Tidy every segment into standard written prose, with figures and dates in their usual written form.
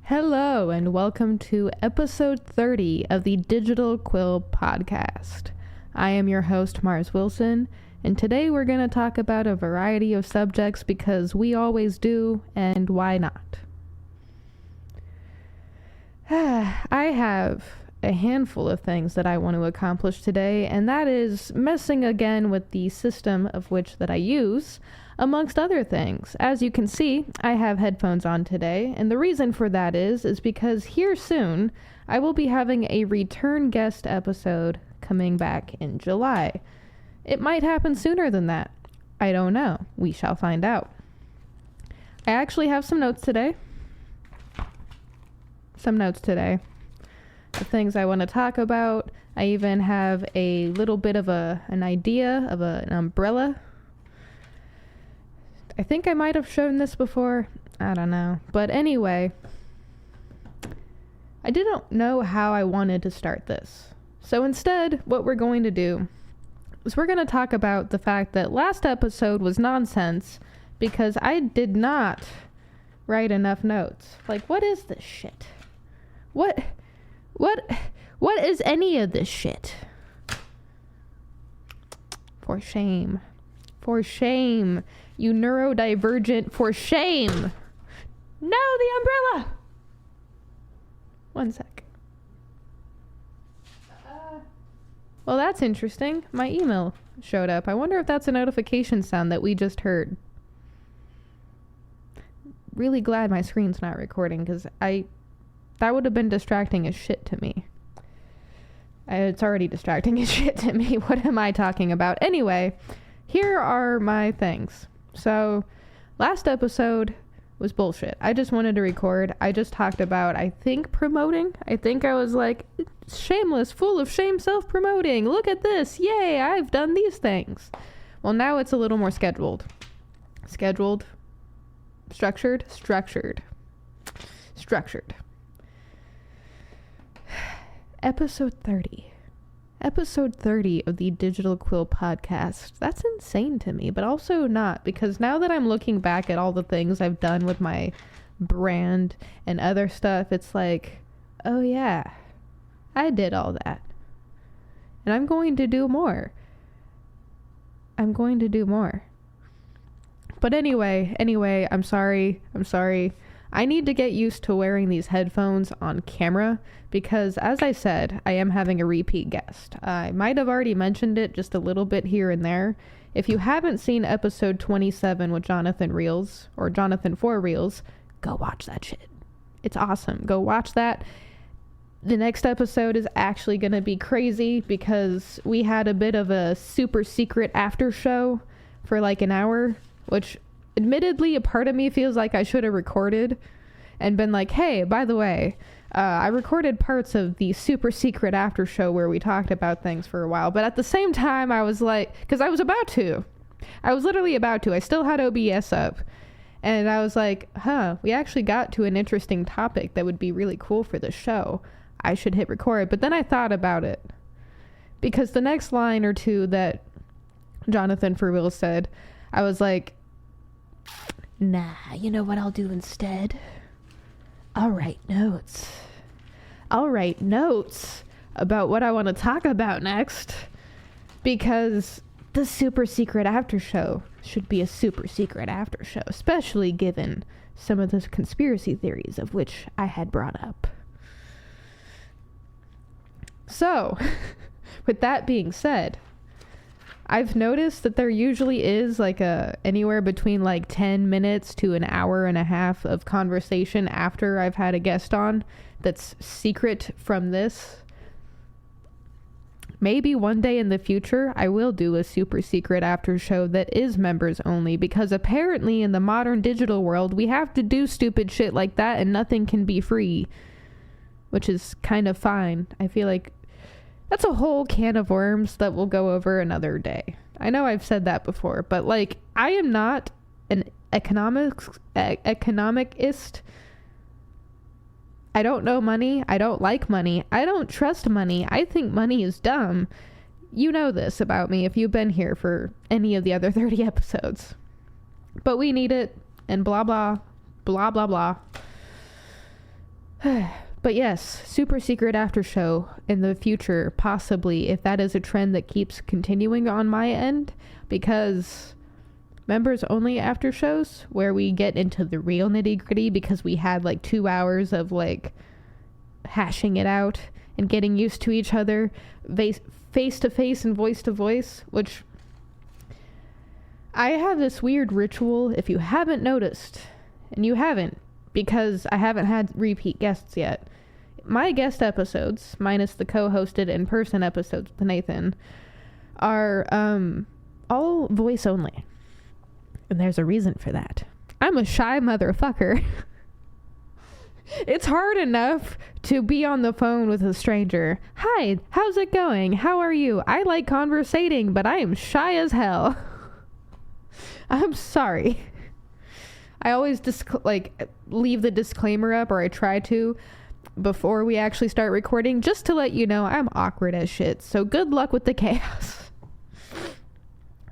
Hello and welcome to episode 30 of the Digital Quill Podcast. I am your host, Mars Wilson, and today we're going to talk about a variety of subjects because we always do, and why not? I have a handful of things that I want to accomplish today, and that is messing again with the system of which that I use, amongst other things. As you can see, I have headphones on today, and the reason for that is because here soon, I will be having a return guest episode coming back in July. It might happen sooner than that. I don't know. We shall find out. I actually have some notes today. The things I want to talk about. I even have a little bit of an idea of an umbrella. I think I might have shown this before. I don't know. But anyway, I didn't know how I wanted to start this. So instead, what we're going to do is we're going to talk about the fact that last episode was nonsense because I did not write enough notes. Like, what is this shit? What is any of this shit? For shame. For shame. You neurodivergent, for shame. No, the umbrella. One sec. Well, that's interesting. My email showed up. I wonder if that's a notification sound that we just heard. Really glad my screen's not recording because that would have been distracting as shit to me. It's already distracting as shit to me. What am I talking about? Anyway, here are my things. So, last episode was bullshit. I just wanted to record. I just talked about, promoting. I think I was like, shameless, full of shame, self-promoting. Look at this. Yay, I've done these things. Well, now it's a little more scheduled. Structured. Episode 30 of the Digital Quill Podcast. That's insane to me, but also not, because now that I'm looking back at all the things I've done with my brand and other stuff, it's like, oh yeah, I did all that. And I'm going to do more. But anyway, I'm sorry. I need to get used to wearing these headphones on camera because, as I said, I am having a repeat guest. I might have already mentioned it just a little bit here and there. If you haven't seen episode 27 with Jonathan Reels, or Jonathan for Reels, go watch that shit. It's awesome. Go watch that. The next episode is actually going to be crazy because we had a bit of a super secret after show for like an hour, which admittedly, a part of me feels like I should have recorded and been like, hey, by the way, I recorded parts of the super secret after show where we talked about things for a while. But at the same time, I was like, because I was literally about to. I still had OBS up. And I was like, we actually got to an interesting topic that would be really cool for the show. I should hit record. But then I thought about it. Because the next line or two that Jonathan for Real said, I was like, nah, you know what I'll do instead? I'll write notes about what I want to talk about next, because the super secret after show should be a super secret after show, especially given some of the conspiracy theories of which I had brought up. So, with that being said, I've noticed that there usually is like anywhere between like 10 minutes to an hour and a half of conversation after I've had a guest on that's secret from this. Maybe one day in the future I will do a super secret after show that is members only, because apparently in the modern digital world we have to do stupid shit like that and nothing can be free, which is kind of fine. I feel like that's a whole can of worms that we'll go over another day. I know I've said that before, but like, I am not an economicist. I don't know money. I don't like money. I don't trust money. I think money is dumb. You know this about me if you've been here for any of the other 30 episodes. But we need it, and blah, blah, blah, blah, blah. But yes, super secret after show in the future, possibly, if that is a trend that keeps continuing on my end, because members only after shows where we get into the real nitty gritty, because we had like 2 hours of like hashing it out and getting used to each other face to face and voice to voice, which I have this weird ritual, if you haven't noticed, and you haven't, because I haven't had repeat guests yet. My guest episodes, minus the co-hosted in-person episodes with Nathan, are all voice only. And there's a reason for that. I'm a shy motherfucker. It's hard enough to be on the phone with a stranger. Hi, how's it going? How are you? I like conversating, but I am shy as hell. I'm sorry. I always leave the disclaimer up, or I try to, before we actually start recording, just to let you know I'm awkward as shit. So good luck with the chaos.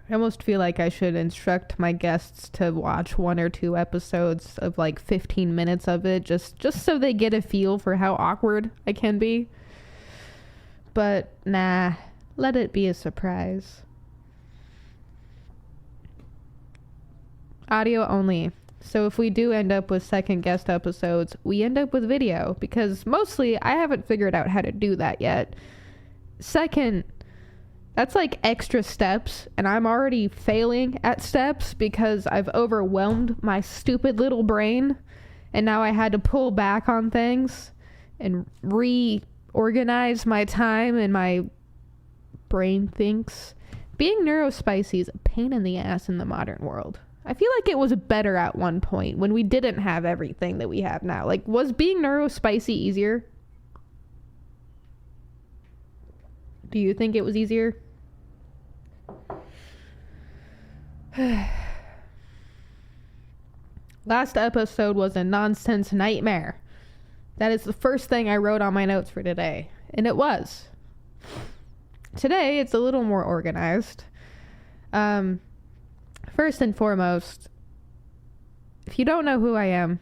I almost feel like I should instruct my guests to watch 1 or 2 episodes of like 15 minutes of it, just so they get a feel for how awkward I can be. But nah, let it be a surprise. Audio only. So if we do end up with second guest episodes, we end up with video, because mostly I haven't figured out how to do that yet. Second, that's like extra steps, and I'm already failing at steps because I've overwhelmed my stupid little brain, and now I had to pull back on things and reorganize my time, and my brain thinks. Being neurospicy is a pain in the ass in the modern world. I feel like it was better at one point when we didn't have everything that we have now. Like, was being neurospicy easier? Do you think it was easier? Last episode was a nonsense nightmare. That is the first thing I wrote on my notes for today. And it was. Today, it's a little more organized. First and foremost, if you don't know who I am,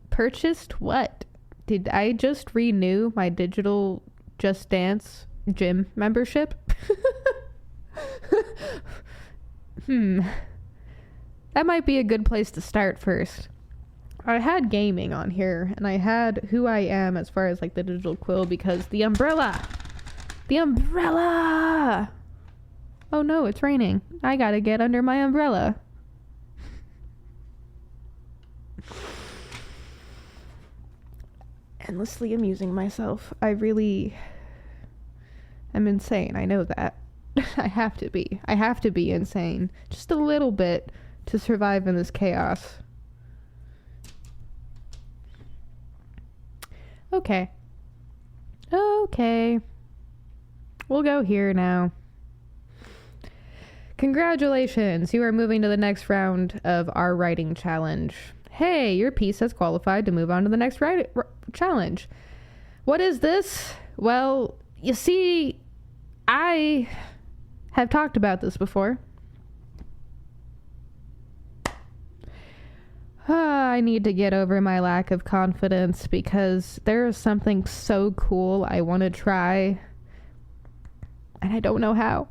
purchased what? Did I just renew my Digital Just Dance gym membership? That might be a good place to start first. I had gaming on here, and I had who I am as far as like the Digital Quill, because the umbrella! Oh no, it's raining. I gotta get under my umbrella. Endlessly amusing myself. I'm insane. I know that. I have to be. I have to be insane. Just a little bit to survive in this chaos. Okay. We'll go here now. Congratulations, you are moving to the next round of our writing challenge. Hey, your piece has qualified to move on to the next challenge. What is this? Well, you see, I have talked about this before. I need to get over my lack of confidence, because there is something so cool I want to try, and I don't know how.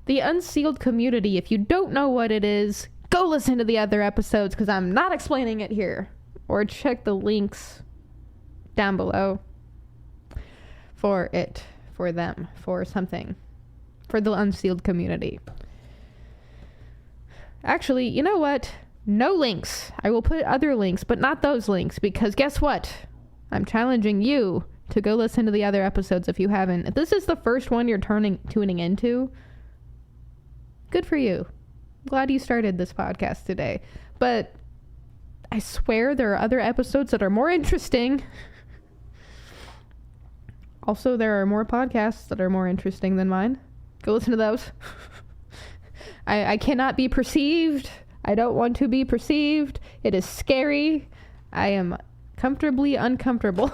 The Unsealed Community, if you don't know what it is, go listen to the other episodes, because I'm not explaining it here. Or check the links down below for something. For the Unsealed Community. Actually, you know what? No links. I will put other links, but not those links, because guess what? I'm challenging you to go listen to the other episodes if you haven't. If this is the first one you're tuning into, good for you. Glad you started this podcast today. But I swear there are other episodes that are more interesting. Also, there are more podcasts that are more interesting than mine. Go listen to those. I cannot be perceived. I don't want to be perceived. It is scary. I am comfortably uncomfortable.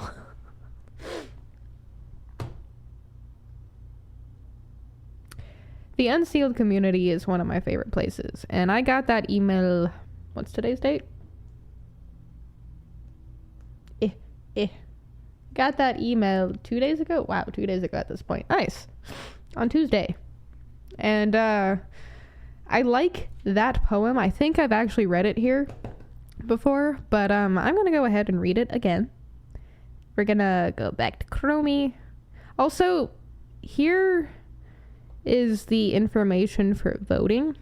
The Unsealed Community is one of my favorite places. And I got that email... What's today's date? Got that email 2 days ago? Wow, 2 days ago at this point. Nice. On Tuesday. And I like that poem. I think I've actually read it here before, but I'm going to go ahead and read it again. We're going to go back to Chromie. Also, here is the information for voting.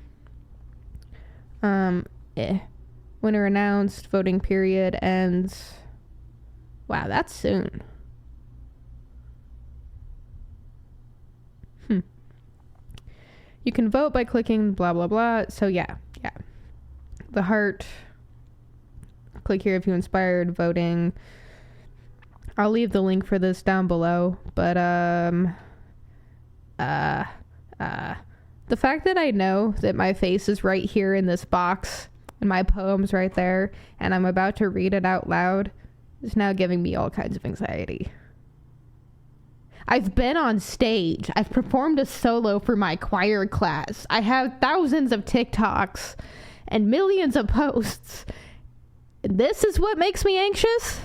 Winner announced, voting period ends. Wow, that's soon. You can vote by clicking blah, blah, blah. So yeah. The heart. Click here if you inspired voting. I'll leave the link for this down below. But, the fact that I know that my face is right here in this box and my poem's right there and I'm about to read it out loud is now giving me all kinds of anxiety. I've been on stage. I've performed a solo for my choir class. I have thousands of TikToks and millions of posts. This is what makes me anxious?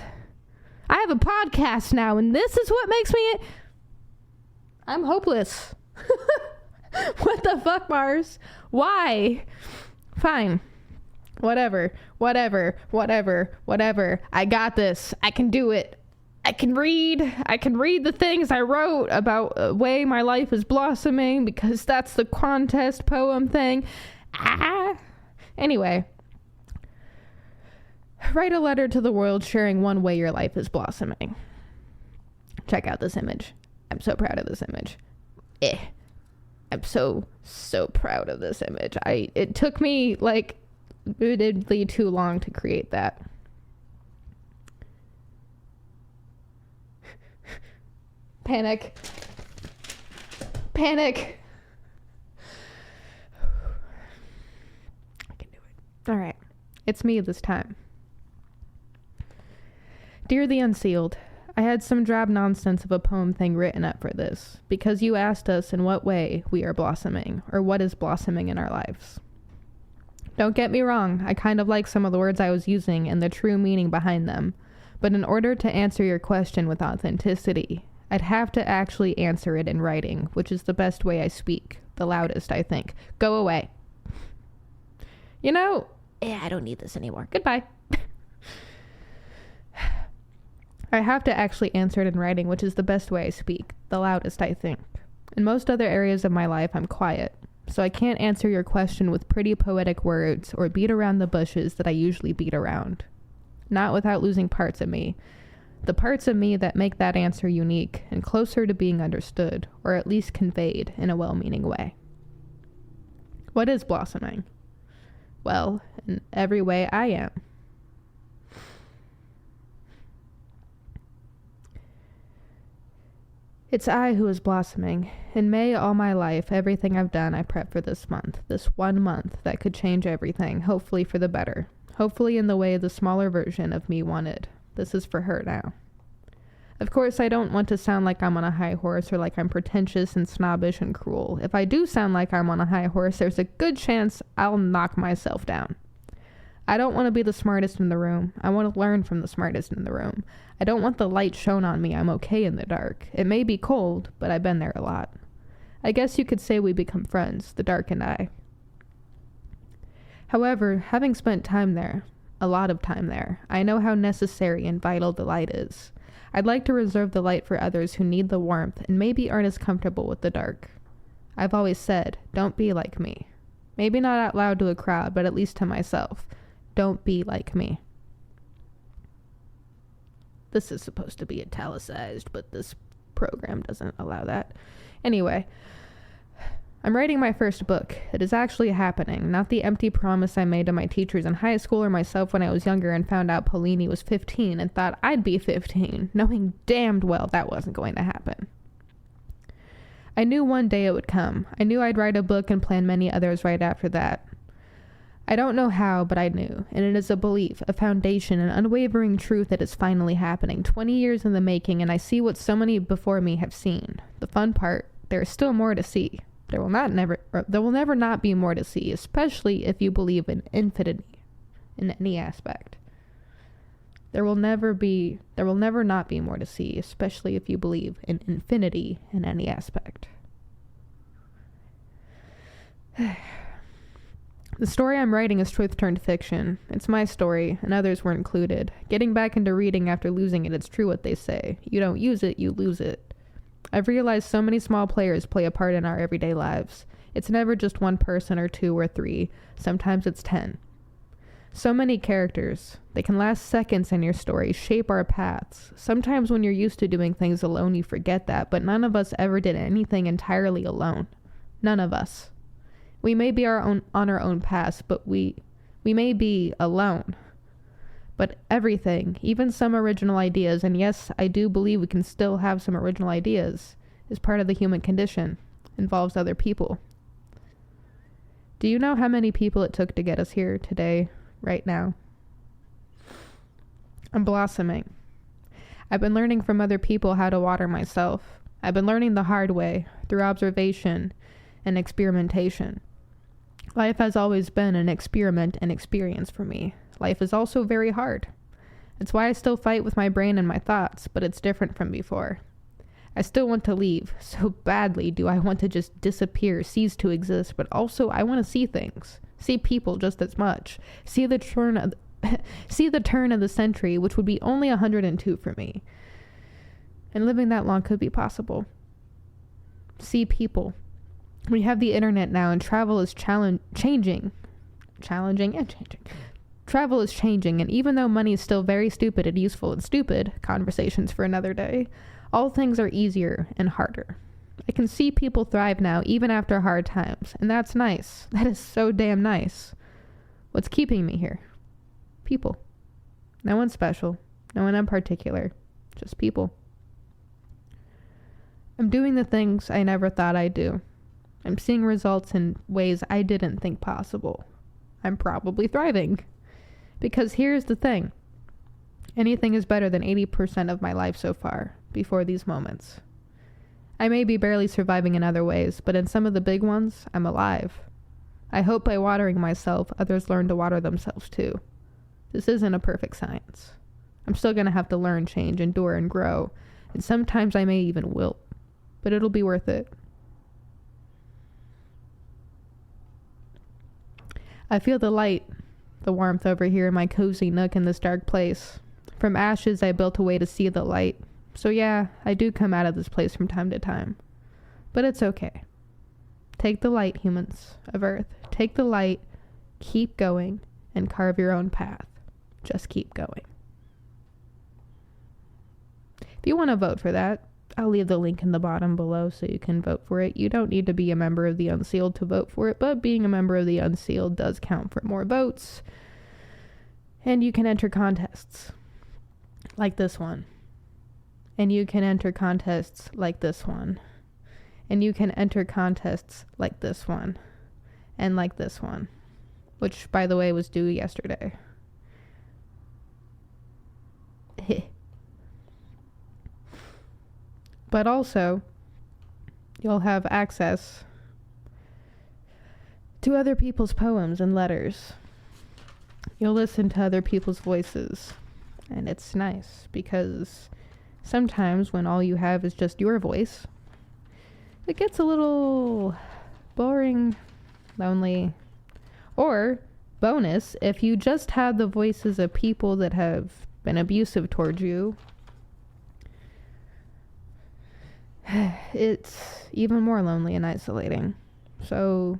I have a podcast now, and this is what makes me... I'm hopeless. What the fuck, Mars? Why? Fine. Whatever. I got this. I can do it. I can read the things I wrote about the way my life is blossoming because that's the contest poem thing. Anyway. Write a letter to the world sharing one way your life is blossoming. Check out this image. I'm so proud of this image. I'm so proud of this image. It took me like admittedly too long to create that. Panic. I can do it. All right. It's me this time. Dear the Unsealed, I had some drab nonsense of a poem thing written up for this, because you asked us in what way we are blossoming, or what is blossoming in our lives. Don't get me wrong, I kind of like some of the words I was using and the true meaning behind them, but in order to answer your question with authenticity, I'd have to actually answer it in writing, which is the best way I speak, the loudest, I think. Go away. You know, I don't need this anymore. Goodbye. I have to actually answer it in writing, which is the best way I speak, the loudest, I think. In most other areas of my life, I'm quiet, so I can't answer your question with pretty poetic words or beat around the bushes that I usually beat around. Not without losing parts of me. The parts of me that make that answer unique and closer to being understood, or at least conveyed in a well-meaning way. What is blossoming? Well, in every way I am. It's I who is blossoming. In May, all my life, everything I've done, I prep for this month. This 1 month that could change everything, hopefully for the better. Hopefully in the way the smaller version of me wanted. This is for her now. Of course, I don't want to sound like I'm on a high horse or like I'm pretentious and snobbish and cruel. If I do sound like I'm on a high horse, there's a good chance I'll knock myself down. I don't want to be the smartest in the room. I want to learn from the smartest in the room. I don't want the light shown on me. I'm okay in the dark. It may be cold, but I've been there a lot. I guess you could say we become friends, the dark and I. However, having spent time there, a lot of time there, I know how necessary and vital the light is. I'd like to reserve the light for others who need the warmth and maybe aren't as comfortable with the dark. I've always said, don't be like me. Maybe not out loud to a crowd, but at least to myself. Don't be like me. This is supposed to be italicized, but this program doesn't allow that. Anyway, I'm writing my first book. It is actually happening, not the empty promise I made to my teachers in high school or myself when I was younger and found out Paulini was 15 and thought I'd be 15, knowing damned well that wasn't going to happen. I knew one day it would come. I knew I'd write a book and plan many others right after that. I don't know how, but I knew, and it is a belief, a foundation, an unwavering truth that is finally happening, 20 years in the making, and I see what so many before me have seen. The fun part, there is still more to see. There will never not be more to see, especially if you believe in infinity in any aspect. There will never not be more to see, especially if you believe in infinity in any aspect. The story I'm writing is truth turned fiction. It's my story, and others were included. Getting back into reading after losing it, it's true what they say. You don't use it, you lose it. I've realized so many small players play a part in our everyday lives. It's never just one person or 2 or 3. Sometimes it's 10. So many characters. They can last seconds in your story, shape our paths. Sometimes when you're used to doing things alone, you forget that, but none of us ever did anything entirely alone. None of us. We may be on our own paths, but we may be alone. But everything, even some original ideas, and yes, I do believe we can still have some original ideas, is part of the human condition, involves other people. Do you know how many people it took to get us here today, right now? I'm blossoming. I've been learning from other people how to water myself. I've been learning the hard way, through observation and experimentation. Life has always been an experiment and experience for me. Life is also very hard. It's why I still fight with my brain and my thoughts, but it's different from before. I still want to leave. So badly do I want to just disappear, cease to exist, but also I want to see things. See people just as much. See the turn of the century, which would be only 102 for me. And living that long could be possible. See people. We have the internet now, and travel is changing. Travel is changing, and even though money is still very stupid and useful and stupid, conversations for another day, all things are easier and harder. I can see people thrive now, even after hard times, and that's nice. That is so damn nice. What's keeping me here? People. No one special. No one in particular. Just people. I'm doing the things I never thought I'd do. I'm seeing results in ways I didn't think possible. I'm probably thriving. Because here's the thing. Anything is better than 80% of my life so far, before these moments. I may be barely surviving in other ways, but in some of the big ones, I'm alive. I hope by watering myself, others learn to water themselves too. This isn't a perfect science. I'm still going to have to learn, change, endure, and grow, and sometimes I may even wilt, but it'll be worth it. I feel the light, the warmth over here in my cozy nook in this dark place. From ashes, I built a way to see the light. So yeah, I do come out of this place from time to time. But it's okay. Take the light, humans of Earth. Take the light, keep going, and carve your own path. Just keep going. If you want to vote for that, I'll leave the link in the bottom below so you can vote for it. You don't need to be a member of the Unsealed to vote for it, but being a member of the Unsealed does count for more votes. And you can enter contests like this one. And you can enter contests like this one. And you can enter contests like this one. And like this one. Which, by the way, was due yesterday. But also, you'll have access to other people's poems and letters. You'll listen to other people's voices. And it's nice because sometimes when all you have is just your voice, it gets a little boring, lonely. Or, bonus, if you just had the voices of people that have been abusive towards you, it's even more lonely and isolating. So,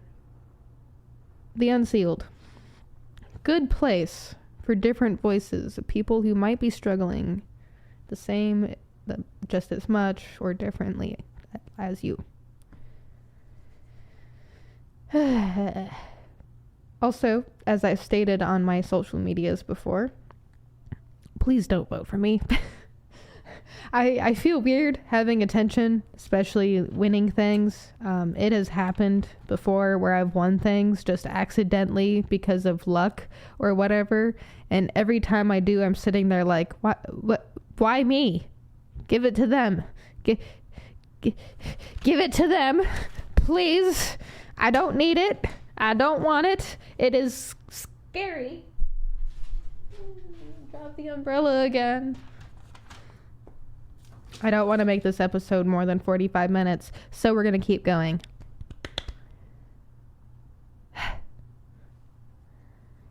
the Unsealed. Good place for different voices of people who might be struggling the same, just as much, or differently as you. Also, as I've stated on my social medias before, please don't vote for me. I feel weird having attention, especially winning things. It has happened before where I've won things just accidentally because of luck or whatever. And every time I do, I'm sitting there like, why me? Give it to them. Give it to them. Please. I don't need it. I don't want it. It is scary. Drop the umbrella again. I don't want to make this episode more than 45 minutes, so we're going to keep going.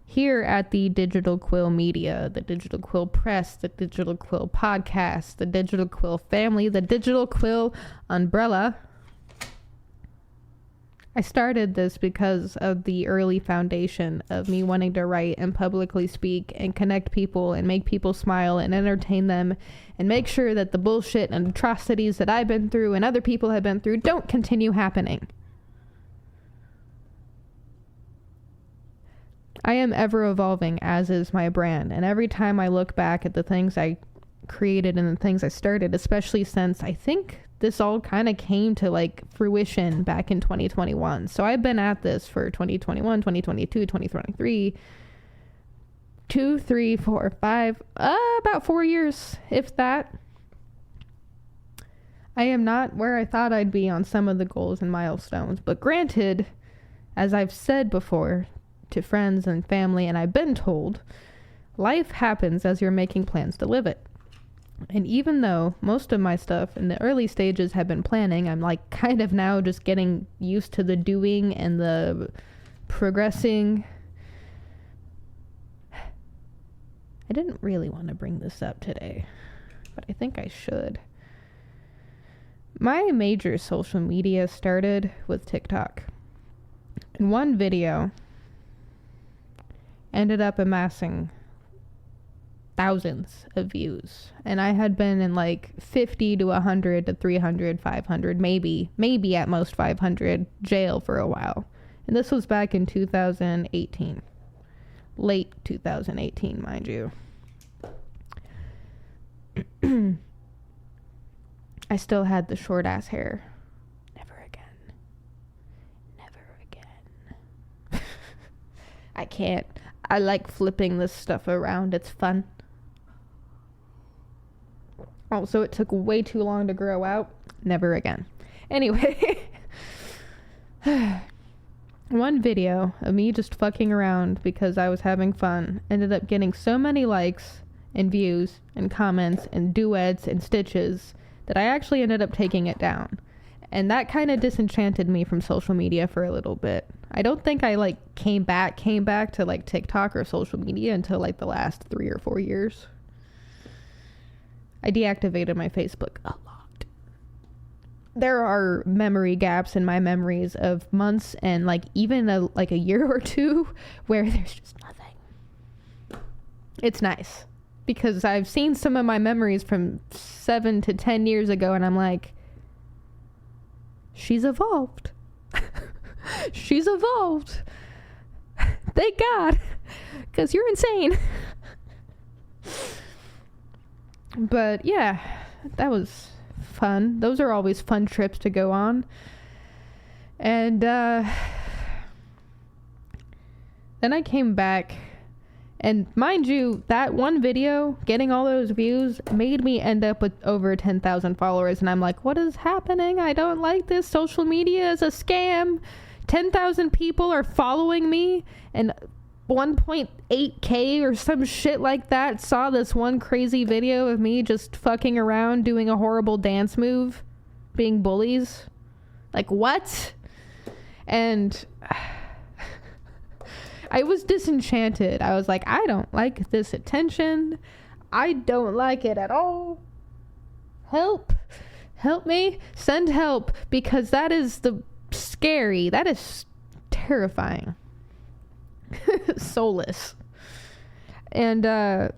Here at the Digital Quill Media, the Digital Quill Press, the Digital Quill Podcast, the Digital Quill Family, the Digital Quill Umbrella, I started this because of the early foundation of me wanting to write and publicly speak and connect people and make people smile and entertain them and make sure that the bullshit and atrocities that I've been through and other people have been through don't continue happening. I am ever evolving, as is my brand, and every time I look back at the things I created and the things I started, especially since I think this all kind of came to like fruition back in 2021. So I've been at this for 2021, 2022, 2023, 2, 3, 4, 5, about 4 years, if that. I am not where I thought I'd be on some of the goals and milestones, but granted, as I've said before to friends and family, and I've been told, life happens as you're making plans to live it. And even though most of my stuff in the early stages have been planning, I'm like kind of now just getting used to the doing and the progressing. I didn't really want to bring this up today, but I think I should. My major social media started with TikTok. And one video ended up amassing thousands of views, and I had been in like 50 to 100 to 300, 500, maybe at most 500 jail for a while. And this was back in 2018, late 2018, mind you. I still had the short ass hair. Never again. I can't. I like flipping this stuff around. It's fun. Also, it took way too long to grow out. Never again. Anyway. One video of me just fucking around because I was having fun ended up getting so many likes and views and comments and duets and stitches that I actually ended up taking it down. And that kind of disenchanted me from social media for a little bit. I don't think I like came back to like TikTok or social media until like the last 3 or 4 years. I deactivated my Facebook a lot. There are memory gaps in my memories of months and like even a year or two where there's just nothing. It's nice because I've seen some of my memories from 7 to 10 years ago and I'm like, she's evolved. She's evolved. Thank God. Because you're insane. But yeah, that was fun. Those are always fun trips to go on. And then I came back. And mind you, that one video, getting all those views, made me end up with over 10,000 followers. And I'm like, what is happening? I don't like this. Social media is a scam. 10,000 people are following me. And 1.8K or some shit like that saw this one crazy video of me just fucking around doing a horrible dance move, being bullies. Like, what? And I was disenchanted. I was like, I don't like this attention. I don't like it at all. Help me, send help, because that is that is terrifying. Soulless. And I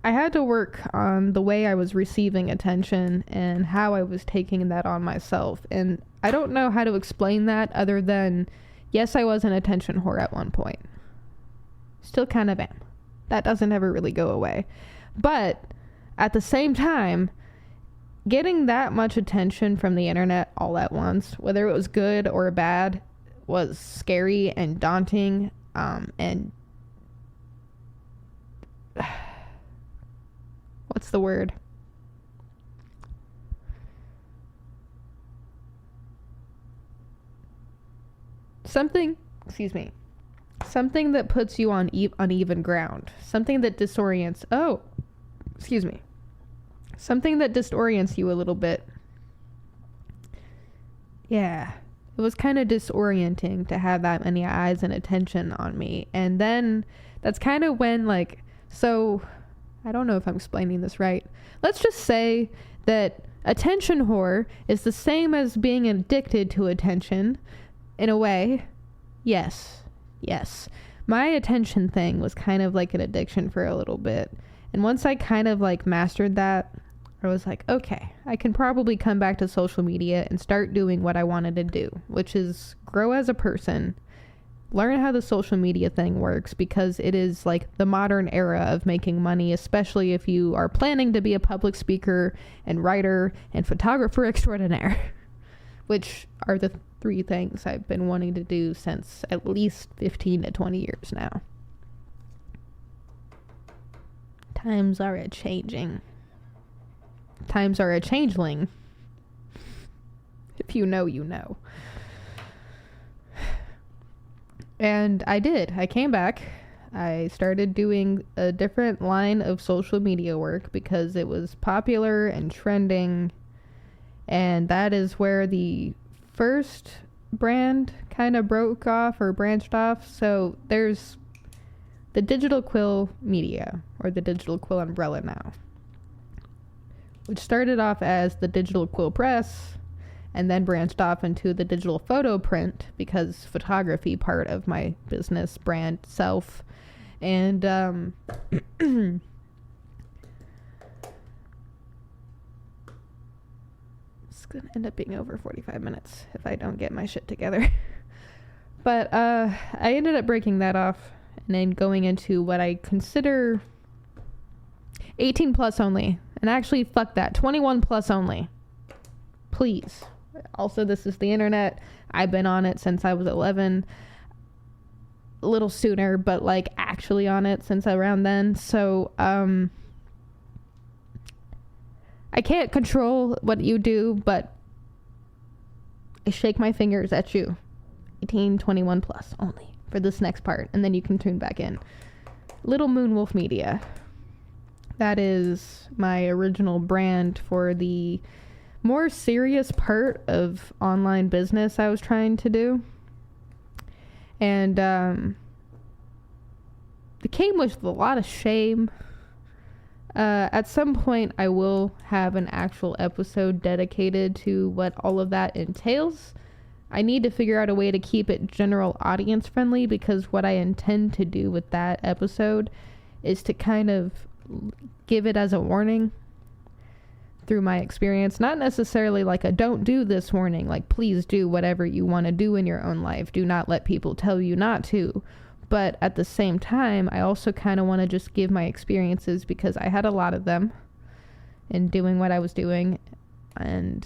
had to work on the way I was receiving attention and how I was taking that on myself. And I don't know how to explain that other than, yes, I was an attention whore at one point. Still kind of am. That doesn't ever really go away. But at the same time, getting that much attention from the internet all at once, whether it was good or bad, was scary and daunting, and what's the word? something that puts you on uneven ground, something that disorients you a little bit. Yeah, it was kind of disorienting to have that many eyes and attention on me. And then that's kind of when, like, so I don't know if I'm explaining this right. Let's just say that attention whore is the same as being addicted to attention in a way. Yes. My attention thing was kind of like an addiction for a little bit. And once I kind of like mastered that, I was like, okay, I can probably come back to social media and start doing what I wanted to do, which is grow as a person, learn how the social media thing works, because it is like the modern era of making money, especially if you are planning to be a public speaker and writer and photographer extraordinaire, which are the 3 things I've been wanting to do since at least 15 to 20 years now. Times are a-changing. Times are a-changeling. If you know, you know. And I did. I came back. I started doing a different line of social media work because it was popular and trending. And that is where the first brand kind of broke off or branched off. So there's the Digital Quill Media, or the Digital Quill Umbrella now, which started off as the Digital Quill Press and then branched off into the digital photo print, because photography part of my business brand self. And it's gonna end up being over 45 minutes if I don't get my shit together. But I ended up breaking that off and then going into what I consider 18 plus only. And actually, fuck that, 21 plus only. Please. Also, this is the internet. I've been on it since I was 11. A little sooner, but like actually on it since around then. So, I can't control what you do, but I shake my fingers at you. 18, 21 plus only for this next part. And then you can tune back in. Little Moonwolf Media. That is my original brand for the more serious part of online business I was trying to do. And it came with a lot of shame. At some point, I will have an actual episode dedicated to what all of that entails. I need to figure out a way to keep it general audience friendly, because what I intend to do with that episode is to kind of give it as a warning through my experience. Not necessarily like a don't do this warning, like please do whatever you want to do in your own life. Do not let people tell you not to. But at the same time, I also kind of want to just give my experiences, because I had a lot of them in doing what I was doing. And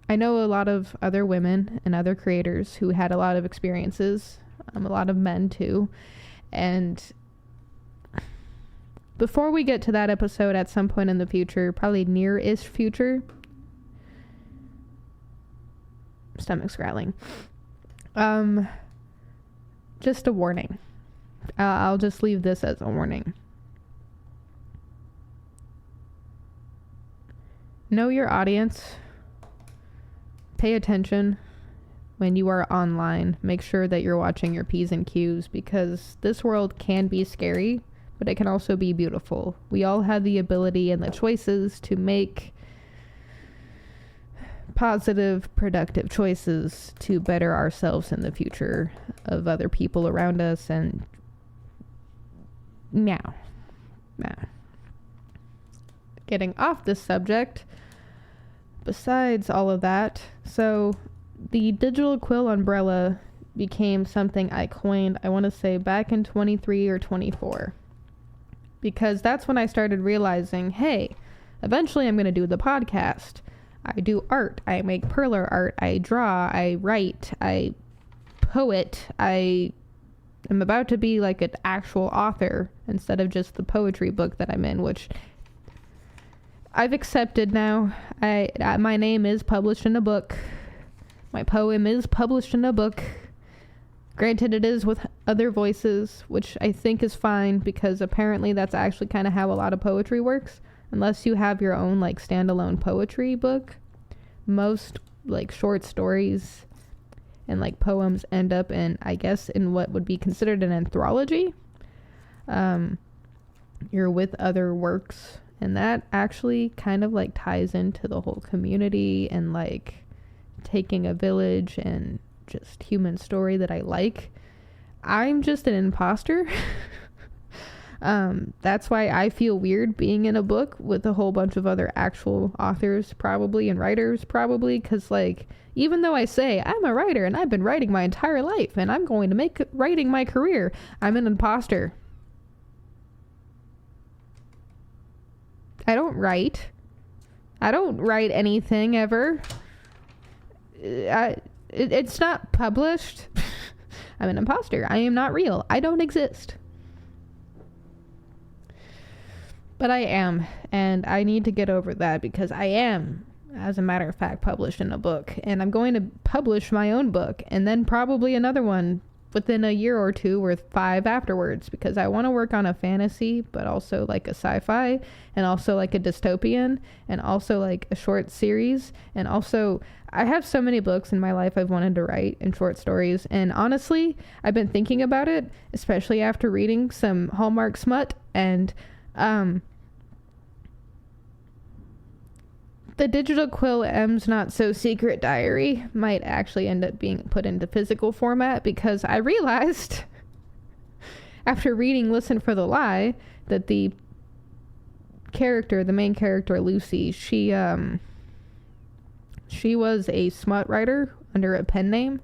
I know a lot of other women and other creators who had a lot of experiences, a lot of men too. And before we get to that episode at some point in the future, probably near-ish future, stomach's growling, just a warning. I'll just leave this as a warning. Know your audience. Pay attention when you are online. Make sure that you're watching your P's and Q's, because this world can be scary, but it can also be beautiful. We all have the ability and the choices to make positive, productive choices to better ourselves in the future of other people around us. And now, getting off this subject, besides all of that, so the Digital Quill Umbrella became something I coined, I want to say back in 23 or 24. Because that's when I started realizing, hey, eventually I'm going to do the podcast. I do art. I make perler art. I draw. I write. I poet. I am about to be like an actual author instead of just the poetry book that I'm in, which I've accepted now. My name is published in a book. My poem is published in a book. Granted, it is with other voices, which I think is fine, because apparently that's actually kind of how a lot of poetry works. Unless you have your own, like, standalone poetry book, most, like, short stories and, like, poems end up in, I guess, in what would be considered an anthology. You're with other works, and that actually kind of, like, ties into the whole community and, like, taking a village and just human story that I like. I'm just an imposter. That's why I feel weird being in a book with a whole bunch of other actual authors probably and writers probably, because, like, even though I say I'm a writer and I've been writing my entire life and I'm going to make writing my career, I'm an imposter. I don't write anything ever. It's not published. I'm an imposter. I am not real. I don't exist. But I am, and I need to get over that, because I am, as a matter of fact, published in a book, and I'm going to publish my own book, and then probably another one within a year or two, or 5 afterwards, because I want to work on a fantasy, but also like a sci-fi, and also like a dystopian, and also like a short series, and also I have so many books in my life I've wanted to write and short stories, and honestly, I've been thinking about it, especially after reading some Hallmark smut, and the Digital Quill M's Not So Secret Diary might actually end up being put into physical format, because I realized after reading Listen for the Lie that the main character Lucy, she was a smut writer under a pen name,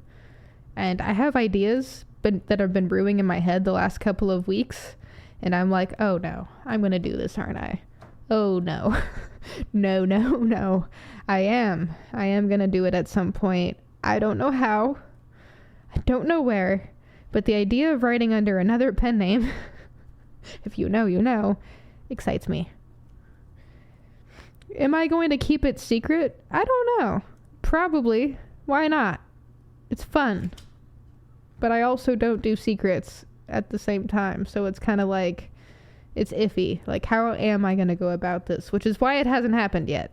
and I have ideas that have been brewing in my head the last couple of weeks, and I'm like, oh no, I'm gonna do this, aren't I? Oh no. No. I am gonna do it at some point. I don't know how. I don't know where. But the idea of writing under another pen name, if you know, you know, excites me. Am I going to keep it secret? I don't know. Probably. Why not? It's fun. But I also don't do secrets at the same time. So it's kind of like, it's iffy. Like, how am I going to go about this? Which is why it hasn't happened yet.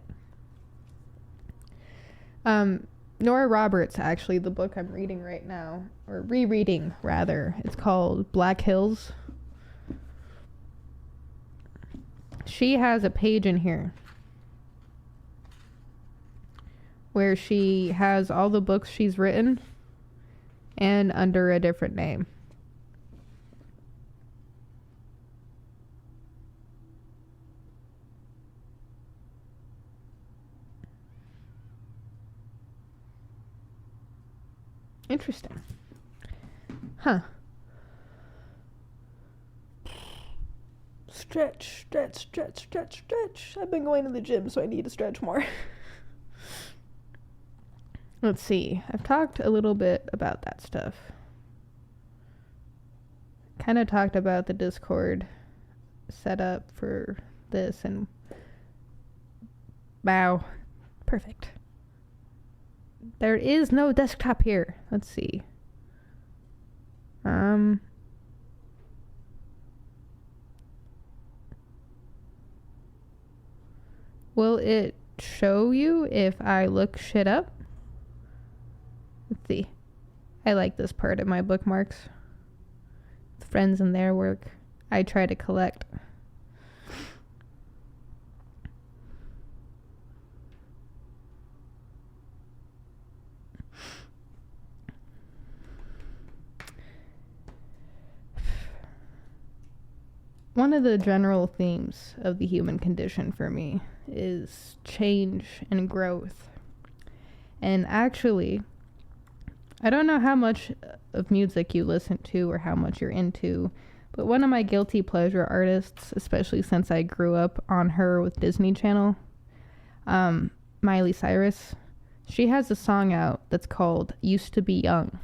Nora Roberts, actually, the book I'm reading right now, or rereading, rather. It's called Black Hills. She has a page in here where she has all the books she's written and under a different name. Interesting. Huh. Stretch. I've been going to the gym, so I need to stretch more. Let's see. I've talked a little bit about that stuff. Kind of talked about the Discord setup for this, and wow. Perfect. There is no desktop here. Let's see. Will it show you if I look shit up? Let's see. I like this part of my bookmarks. Friends and their work. I try to collect. One of the general themes of the human condition for me is change and growth. And actually, I don't know how much of music you listen to or how much you're into, but one of my guilty pleasure artists, especially since I grew up on her with Disney Channel, Miley Cyrus, she has a song out that's called Used to Be Young.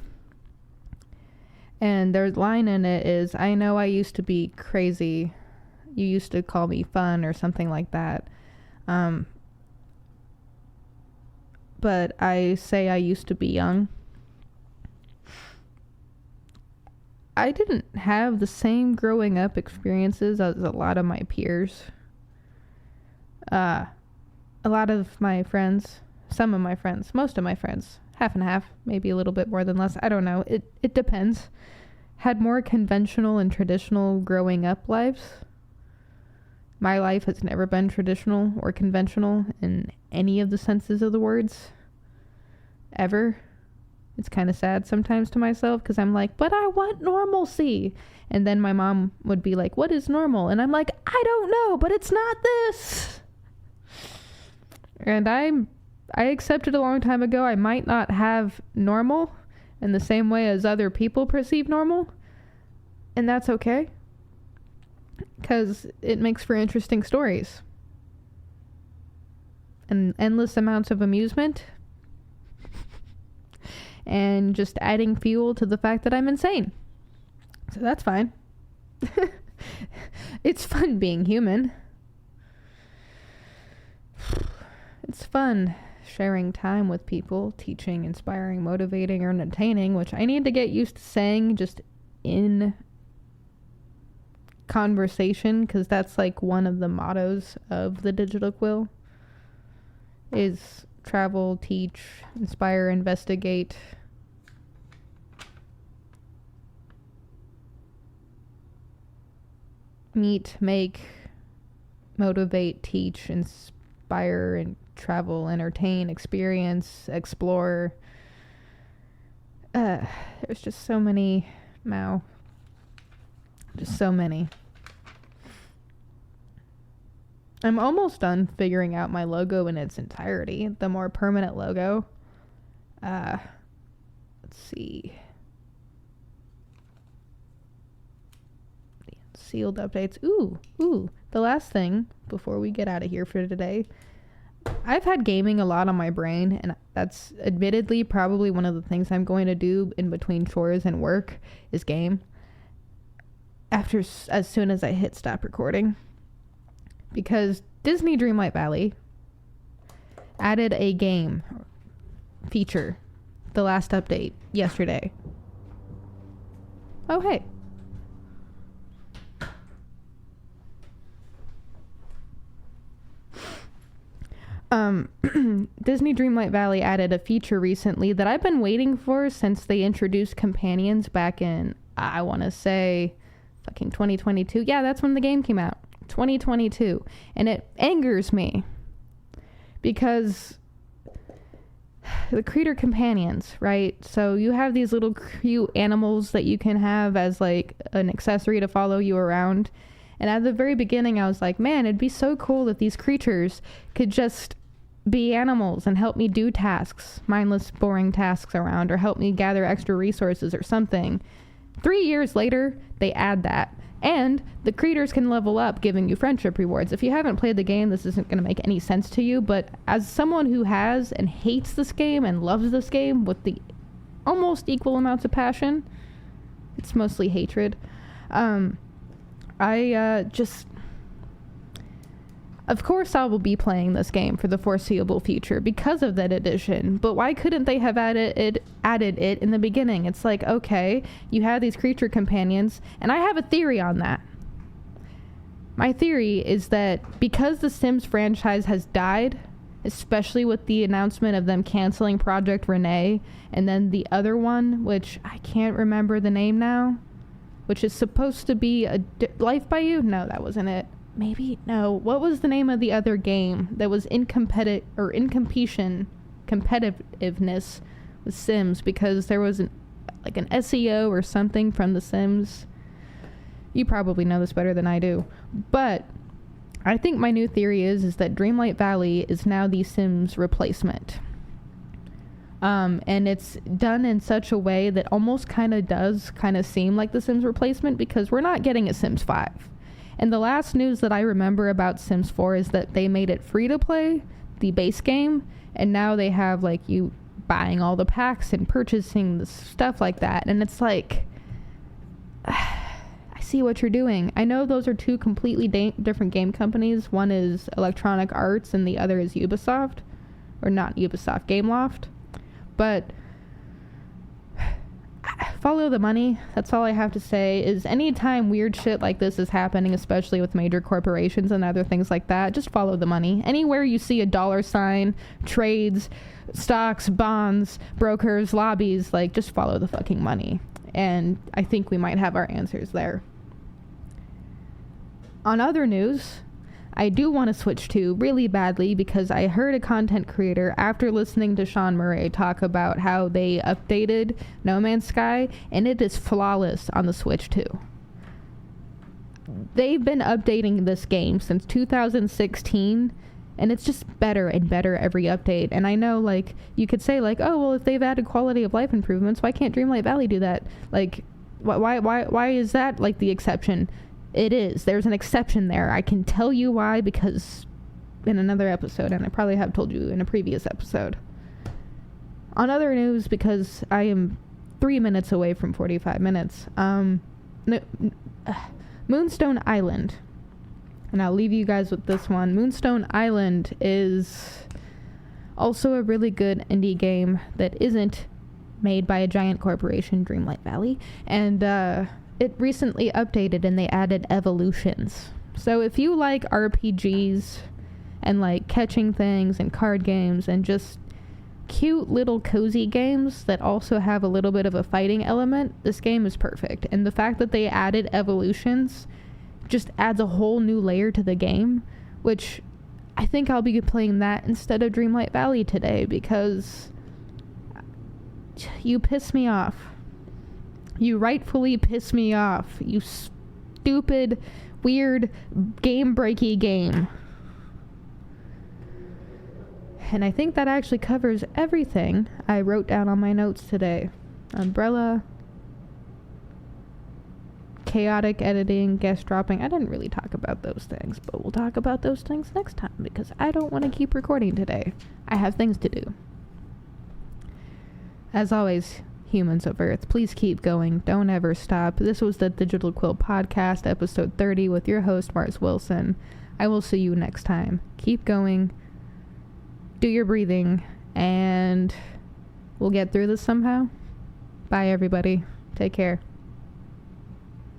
And their line in it is, I know I used to be crazy. You used to call me fun or something like that. but I say I used to be young. I didn't have the same growing up experiences as a lot of my peers. A lot of my friends, some of my friends, most of my friends, half and half, maybe a little bit more than less, I don't know, it depends, had more conventional and traditional growing up lives. My life has never been traditional or conventional in any of the senses of the words, ever. It's kind of sad sometimes to myself because I'm like, but I want normalcy. And then my mom would be like, what is normal? And I'm like, I don't know, but it's not this. And I accepted a long time ago I might not have normal in the same way as other people perceive normal. And that's okay. Because it makes for interesting stories. And endless amounts of amusement. And just adding fuel to the fact that I'm insane. So that's fine. It's fun being human. It's fun sharing time with people, teaching, inspiring, motivating, or entertaining, which I need to get used to saying just in conversation, because that's like one of the mottos of the Digital Quill is travel, teach, inspire, investigate. Meet, make, motivate, teach, inspire, and travel, entertain, experience, explore. There's just so many, just so many. I'm almost done figuring out my logo in its entirety, the more permanent logo. Let's see. The Unsealed updates. Ooh. The last thing before we get out of here for today. I've had gaming a lot on my brain, and that's admittedly probably one of the things I'm going to do in between chores and work is game. As soon as I hit stop recording. Because Disney Dreamlight Valley added a game feature, the last update, yesterday. Oh, hey. Disney Dreamlight Valley added a feature recently that I've been waiting for since they introduced companions back in, I want to say, fucking 2022. Yeah, that's when the game came out. 2022. And it angers me because the creator companions, right? So you have these little cute animals that you can have as like an accessory to follow you around. And at the very beginning I was like, man, it'd be so cool if these creatures could just be animals and help me do tasks, mindless, boring tasks around, or help me gather extra resources or something. 3 years later, they add that. And the creators can level up, giving you friendship rewards. If you haven't played the game, this isn't going to make any sense to you, but as someone who has and hates this game and loves this game with the almost equal amounts of passion, it's mostly hatred, of course I will be playing this game for the foreseeable future because of that addition. But why couldn't they have added it in the beginning? It's like, okay, you have these creature companions, and I have a theory on that. My theory is that because the Sims franchise has died, especially with the announcement of them canceling Project Renee, and then the other one, which I can't remember the name now, which is supposed to be Life by You? No, that wasn't it. Maybe, no. What was the name of the other game that was in competitiveness with Sims? Because there was an SEO or something from The Sims. You probably know this better than I do. But I think my new theory is that Dreamlight Valley is now the Sims replacement. And it's done in such a way that almost does seem like the Sims replacement, because we're not getting a Sims 5. And the last news that I remember about Sims 4 is that they made it free to play, the base game, and now they have you buying all the packs and purchasing the stuff like that. And it's like, I see what you're doing. I know those are two completely different game companies. One is Electronic Arts and the other is Ubisoft. or not Ubisoft, Gameloft. But follow the money. That's all I have to say. Is anytime weird shit like this is happening, especially with major corporations and other things like that, just follow the money. Anywhere you see a $, trades, stocks, bonds, brokers, lobbies, like, just follow the fucking money. And I think we might have our answers there. On other news, I do want to switch to really badly, because I heard a content creator, after listening to Sean Murray talk about how they updated No Man's Sky, and it is flawless on the Switch too. They've been updating this game since 2016, and it's just better and better every update. And I know, like, you could say, like, oh, well, if they've added quality of life improvements, why can't Dreamlight Valley do that? Like, why is that, like, the exception? It is. There's an exception there. I can tell you why, because in another episode, and I probably have told you in a previous episode. On other news, because I am 3 minutes away from 45 minutes, Moonstone Island. And I'll leave you guys with this one. Moonstone Island is also a really good indie game that isn't made by a giant corporation, Dreamlight Valley. And, it recently updated and they added evolutions. So if you like RPGs and like catching things and card games and just cute little cozy games that also have a little bit of a fighting element, this game is perfect. And the fact that they added evolutions just adds a whole new layer to the game, which I think I'll be playing that instead of Dreamlight Valley today, because you piss me off. You rightfully piss me off. You stupid, weird, game-breaky game. And I think that actually covers everything I wrote down on my notes today. Umbrella, chaotic editing, guest dropping. I didn't really talk about those things, but we'll talk about those things next time, because I don't want to keep recording today. I have things to do. As always, humans of Earth, please keep going. Don't ever stop. This was the Digital Quill Podcast, episode 30, with your host, Mars Wilson. I will see you next time. Keep going. Do your breathing, and we'll get through this somehow. Bye, everybody. Take care.